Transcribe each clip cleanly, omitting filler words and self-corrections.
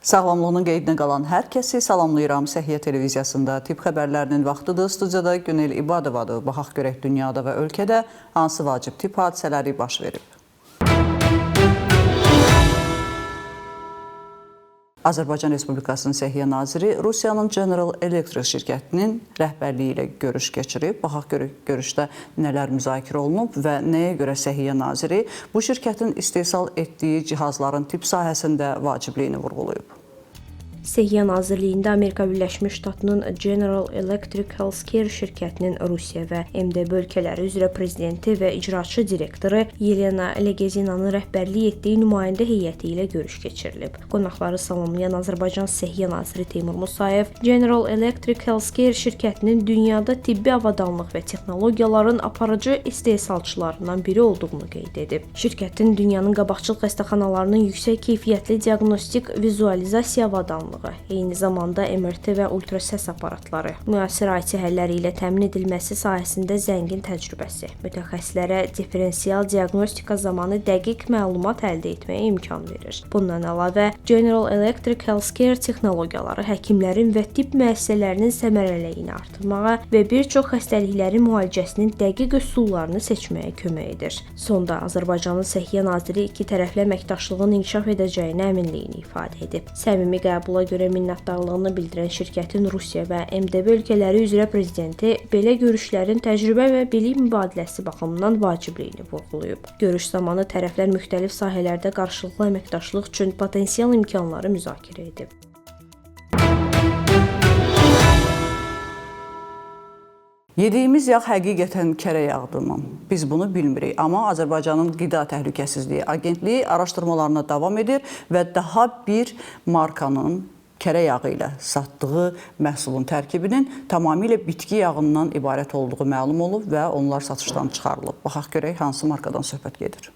Sağlamlığının qeydinə qalan hər kəsi salamlayıram. Səhiyyə televiziyasında tibb xəbərlərinin vaxtıdır. Studiyada Günel İbadovadır. Baxaq görək dünyada və ölkədə hansı vacib tibb hadisələri baş verib. Azərbaycan Respublikasının Səhiyyə Naziri Rusiyanın General Electric şirkətinin rəhbərliyi ilə görüş keçirib. Baxaq görək görüşdə nələr müzakirə olunub və nəyə görə Səhiyyə Naziri bu şirkətin istehsal etdiyi cihazların tibb sahəsində vacibliyini vurğulayıb. Səhiyyə Nazirliyində Amerika Birləşmiş Ştatının General Electric Healthcare şirkətinin Rusiya və MDB ölkələri üzrə prezidenti və icraçı direktoru Yelena Legezinanın rəhbərlik etdiyi nümayəndə heyəti ilə görüş keçirilib. Qonaqları salamlayan Azərbaycan Səhiyyə Naziri Teymur Musayev, General Electric Healthcare şirkətinin dünyada tibbi avadanlıq və texnologiyaların aparıcı istehsalçılarından biri olduğunu qeyd edib. Şirkətin dünyanın qabaqcıl xəstəxanalarının yüksək keyfiyyətli diaqnostik vizualizasiya avadanlığı, eyni zamanda MRT və ultrasəs aparatları, müasir IT həlləri ilə təmin edilməsi sahəsində zəngin təcrübəsi, mütəxəssislərə differensial diaqnostika zamanı dəqiq məlumat əldə etməyə imkan verir. Bundan əlavə, General Electric Healthcare texnologiyaları həkimlərin və tibb müəssisələrinin səmərəliliyini artırmağa və bir çox xəstəliklərin müalicəsinin dəqiq üsullarını seçməyə kömək edir. Sonda Azərbaycanın Səhiyyə Naziri iki tərəfli əməkdaşlığın inkişaf edəcəyinə əminliyini ifadə edib. Səmimi qəbula görə minnətdarlığını bildirən şirkətin Rusiya və MDB ölkələri üzrə prezidenti belə görüşlərin təcrübə və bilik mübadiləsi baxımından vacibliyini vurğulayıb. Görüş zamanı tərəflər müxtəlif sahələrdə qarşılıqlı əməkdaşlıq üçün potensial imkanları müzakirə edib. Yediyimiz yağ həqiqətən kərə yağdırmı? Biz bunu bilmirik, amma Azərbaycanın Qida Təhlükəsizliyi Agentliyi araşdırmalarına davam edir və daha bir markanın kərə yağı ilə satdığı məhsulun tərkibinin tamamilə bitki yağından ibarət olduğu məlum olub və onlar satışdan çıxarılıb. Baxaq görək hansı markadan söhbət gedir.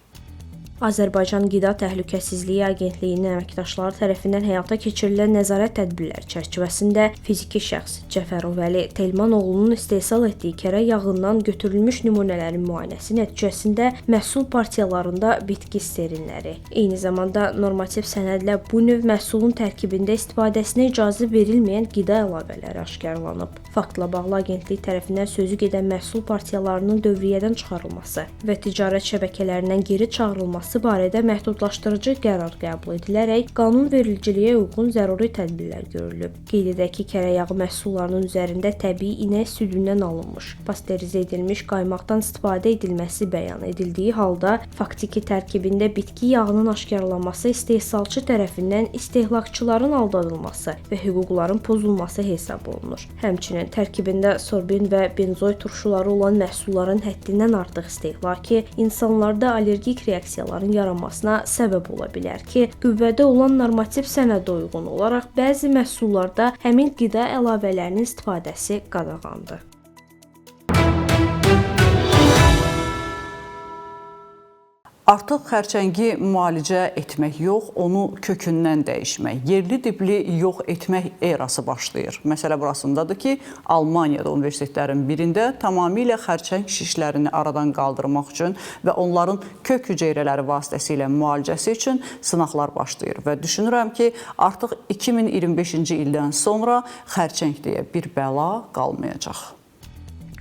Azərbaycan Qida Təhlükəsizliyi Agentliyinin əməkdaşları tərəfindən həyata keçirilən nəzarət tədbirləri çərçivəsində fiziki şəxs Cəfərov Vəli Telmanoğlunun istehsal etdiyi kərə yağından götürülmüş nümunələrin müayinəsi nəticəsində məhsul partiyalarında bitki sterinləri, eyni zamanda normativ sənədlə bu növ məhsulun tərkibində istifadəsinə icazə verilməyən qida əlavələri aşkarlanıb. Faktla bağlı agentlik tərəfindən sözü gedən məhsul partiyalarının dövriyyədən çıxarılması və ticarət şəbəkələrindən geri çağırılması barədə məhdudlaşdırıcı qərar qəbul edilərək qanunvericiliyə uyğun zəruri tədbirlər görülüb. Qeyd edək ki, kərə yağı məhsullarının üzərində təbii inək südündən alınmış, pastörizə edilmiş qaymaqdan istifadə edilməsi bəyan edildiyi halda, faktiki tərkibində bitki yağının aşkarlanması istehsalçı tərəfindən istehlakçıların aldadılması və hüquqların pozulması hesab olunur. Həmçinin tərkibində sorbin və benzoy turşuları olan məhsulların həddindən artıq istehlakı insanlarda allergik reaksiyalar yaranmasına səbəb ola bilər ki, qüvvədə olan normativ sənədə uyğun olaraq bəzi məhsullarda həmin qida əlavələrinin istifadəsi qadağandır. Artıq xərçəngi müalicə etmək yox, onu kökündən dəyişmək, yerli dibli yox etmək erası başlayır. Məsələ burasındadır ki, Almaniyada universitetlərin birində tamamilə xərçəng şişlərini aradan qaldırmaq üçün və onların kök hüceyrələri vasitəsilə müalicəsi üçün sınaqlar başlayır. Və düşünürəm ki, artıq 2025-ci ildən sonra xərçəng deyə bir bəla qalmayacaq.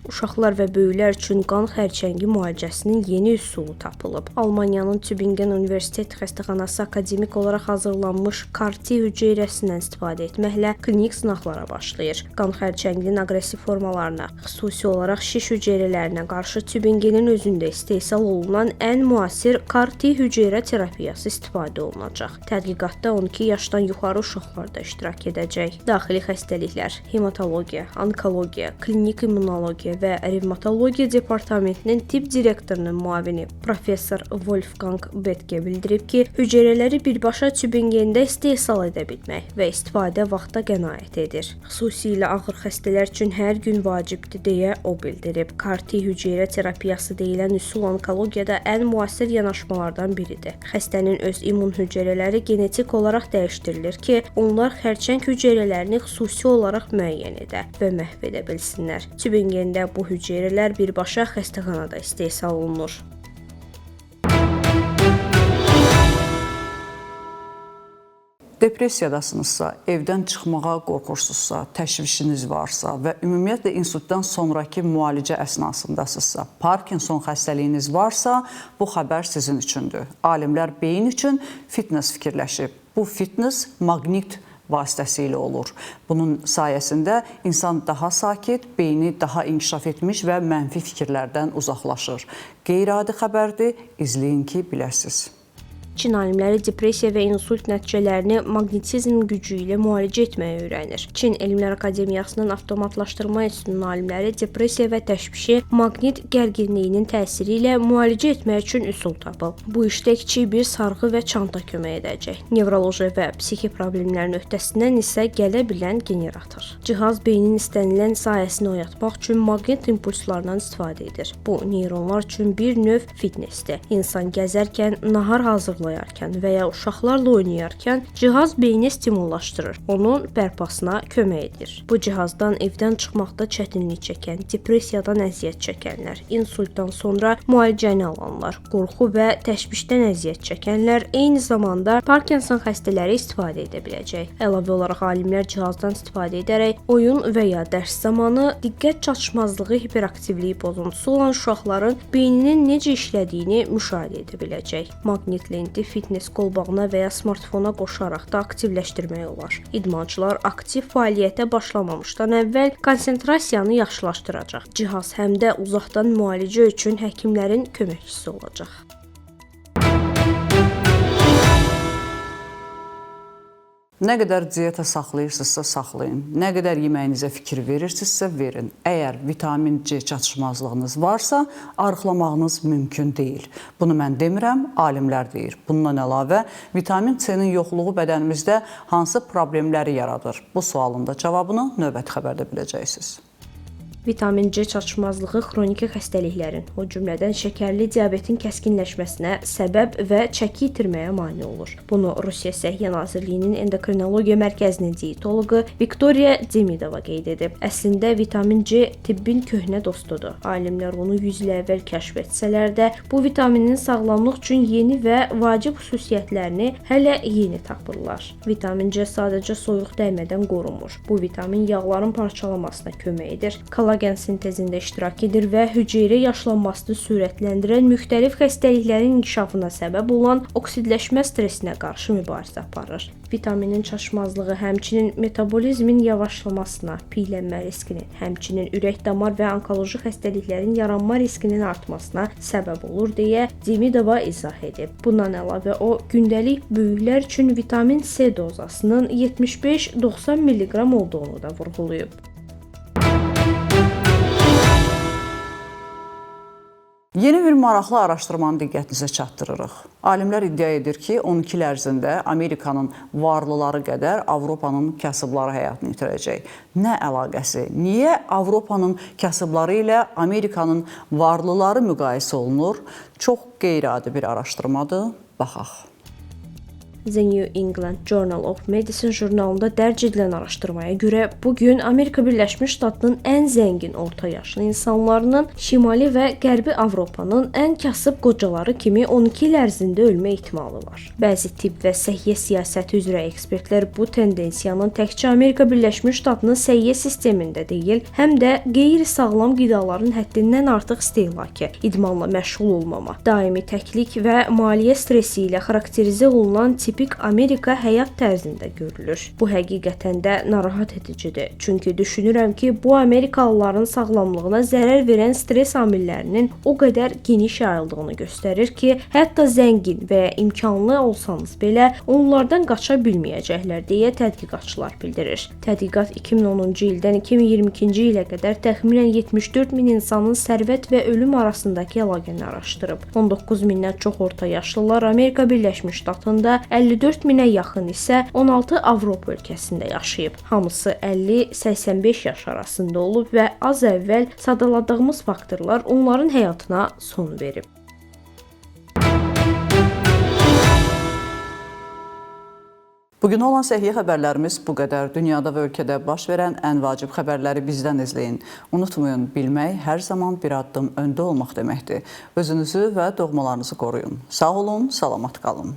Uşaqlar və böyüklər üçün qan xərçəngi müalicəsinin yeni üsulu tapılıb. Almaniyanın Tübingen Universitet Xəstəxanası akademik olaraq hazırlanmış CAR-T hüceyrəsindən istifadə etməklə klinik sınaqlara başlayır. Qan xərçənginin aqressiv formalarına, xüsusi olaraq şiş hüceyrələrinə qarşı Tübingenin özündə istehsal olunan ən müasir CAR-T hüceyrə terapiyası istifadə olunacaq. Tədqiqatda 12 yaşdan yuxarı uşaqlar da iştirak edəcək. Daxili xəstəliklər, hematologiya, onkologiya, klinik immunologiya və revmatologiya departamentinin tibb direktorunun müavini professor Wolfgang Betke bildirib ki, hüceyrələri birbaşa Tübingendə istehsal edə bilmək və istifadə vaxta qənaət edir. Xüsusilə ağır xəstələr üçün hər gün vacibdir deyə o bildirib. CAR-T hüceyrə terapiyası deyilən üsul onkologiyada ən müasir yanaşmalardan biridir. Xəstənin öz immun hüceyrələri genetik olaraq dəyişdirilir ki, onlar xərçəng hüceyrələrini xüsusi olaraq müəyyən edə və məhv edə bilsinlər. Tübingendə bu hüceyrələr birbaşa xəstəxanada istehsal olunur. Depressiyadasınızsa, evdən çıxmağa qorxursunuzsa, təşvişiniz varsa və ümumiyyətlə insultdan sonraki müalicə əsnasındasınızsa, Parkinson xəstəliyiniz varsa, bu xəbər sizin üçündür. Alimlər beyin üçün fitness fikirləşib. Bu fitness maqnit vasitəsilə olur. Bunun sayəsində insan daha sakit, beyni daha inkişaf etmiş və mənfi fikirlərdən uzaqlaşır. Qeyri-adi xəbərdir, izləyin ki, biləsiniz. Çin alimləri depressiya və insult nəticələrini maqnetizm gücü ilə müalicə etməyi öyrənir. Çin Elmlər Akademiyasının Avtomatlaşdırma İnstitutunun alimləri depressiya və təşvişi maqnit gərginliyinin təsiri ilə müalicə etmək üçün üsul tapıb. Bu işdə kiçik bir sarğı və çanta kömək edəcək. Nevroloji və psixi problemlərin öhdəsindən isə gələ bilən generator. Cihaz beynin istənilən sahəsini oyatmaq üçün maqnit impulslarından istifadə edir. Bu neyronlar üçün bir növ fitnessdir. İnsan gəzərkən, nahar hazırlayarkən və ya uşaqlarla oynayarkən cihaz beyni stimullaşdırır, onun bərpasına kömək edir. Bu cihazdan evdən çıxmaqda çətinlik çəkən, depressiyadan əziyyət çəkənlər, insultdan sonra müalicəni alanlar, qorxu və təşvişdən əziyyət çəkənlər, eyni zamanda Parkinson xəstələri istifadə edə biləcək. Əlavə olaraq alimlər cihazdan istifadə edərək oyun və ya dərs zamanı diqqət çatışmazlığı hiperaktivliyi pozuntusu olan uşaqların beyninin necə işlədiyini müşahidə edə biləcək. Maqnit lenti fitness qolbağına və ya smartfona qoşaraq da aktivləşdirmək olar. İdmançılar aktiv fəaliyyətə başlamamışdan əvvəl konsentrasiyanı yaxşılaşdıracaq. Cihaz həm də uzaqdan müalicə üçün həkimlərin köməkçisi olacaq. Nə qədər diyeta saxlayırsınızsa saxlayın, nə qədər yeməyinizə fikir verirsinizsə verin. Əgər vitamin C çatışmazlığınız varsa, arıqlamağınız mümkün deyil. Bunu mən demirəm, alimlər deyir. Bundan əlavə, vitamin C-nin yoxluğu bədənimizdə hansı problemləri yaradır? Bu sualın da cavabını növbəti xəbərdə biləcəksiniz. Vitamin C çatışmazlığı xroniki xəstəliklərin, o cümlədən şəkərli diabetin kəskinləşməsinə səbəb və çəki itirməyə mane olur. Bunu Rusiya Səhiyyə Nazirliyinin Endokrinologiya Mərkəzinin dietoloqu Viktoriya Demidova qeyd edib. Əslində vitamin C tibbin köhnə dostudur. Alimlər onu 100 il əvvəl kəşf etsələr də, bu vitaminin sağlamlıq üçün yeni və vacib xüsusiyyətlərini hələ yeni tapırlar. Vitamin C sadəcə soyuq dəymədən qorumur. Bu vitamin yağların parçalanmasına kömək edir, kollagen sintezində iştirak edir və hüceyrə yaşlanmasını sürətləndirən müxtəlif xəstəliklərin inkişafına səbəb olan oksidləşmə stresinə qarşı mübarizə aparır. Vitaminin çatışmazlığı həmçinin metabolizmin yavaşlamasına, piylənmə riskinin, həmçinin ürək-damar və onkoloji xəstəliklərin yaranma riskinin artmasına səbəb olur deyə Demidova izah edib. Bundan əlavə o, gündəlik böyüklər üçün vitamin C dozasının 75-90 mg olduğunu da vurğulayıb. Yeni bir maraqlı araşdırmanı diqqətinizə çatdırırıq. Alimlər iddia edir ki, 12 il ərzində Amerikanın varlıları qədər Avropanın kasıbları həyatını itirəcək. Nə əlaqəsi? Niyə Avropanın kasıbları ilə Amerikanın varlıları müqayisə olunur? Çox qeyri-adi bir araşdırmadır. Baxaq. The New England Journal of Medicine jurnalında dərc edilən araşdırmaya görə bugün Amerika Birləşmiş Ştatlarının ən zəngin orta yaşlı insanlarının Şimali və Qərbi Avropanın ən kasıb qocaları kimi 12 il ərzində ölmə ehtimalı var. Bəzi tibb və səhiyyə siyasəti üzrə ekspertlər bu tendensiyanın təkcə Amerika Birləşmiş Ştatlarının səhiyyə sistemində deyil, həm də qeyri-sağlam qidaların həddindən artıq istehlakı, idmanla məşğul olmama, daimi təklik və maliyyə stressi ilə xarakterizə olunan tipik Amerika həyat tərzində görülür. Bu həqiqətən də narahat edicidir. Çünki düşünürəm ki, bu Amerikalıların sağlamlığına zərər verən stres amillərinin o qədər geniş yayıldığını göstərir ki, hətta zəngin və ya imkanlı olsanız belə onlardan qaça bilməyəcəklər deyə tədqiqatçılar bildirir. Tədqiqat 2010-cu ildən 2022-ci ilə qədər təxminən 74 min insanın sərvət və ölüm arasındakı əlaqəni araşdırıb. 19 mindən çox orta yaşlılar Amerika Birləşmiş Ştatlarında, 54 minə yaxın isə 16 Avropa ölkəsində yaşayıb. Hamısı 50-85 yaş arasında olub və az əvvəl sadaladığımız faktorlar onların həyatına son verib. Bugün olan səhiyyə xəbərlərimiz bu qədər. Dünyada və ölkədə baş verən ən vacib xəbərləri bizdən izləyin. Unutmayın, bilmək hər zaman bir addım öndə olmaq deməkdir. Özünüzü və doğmalarınızı qoruyun. Sağ olun, salamat qalın.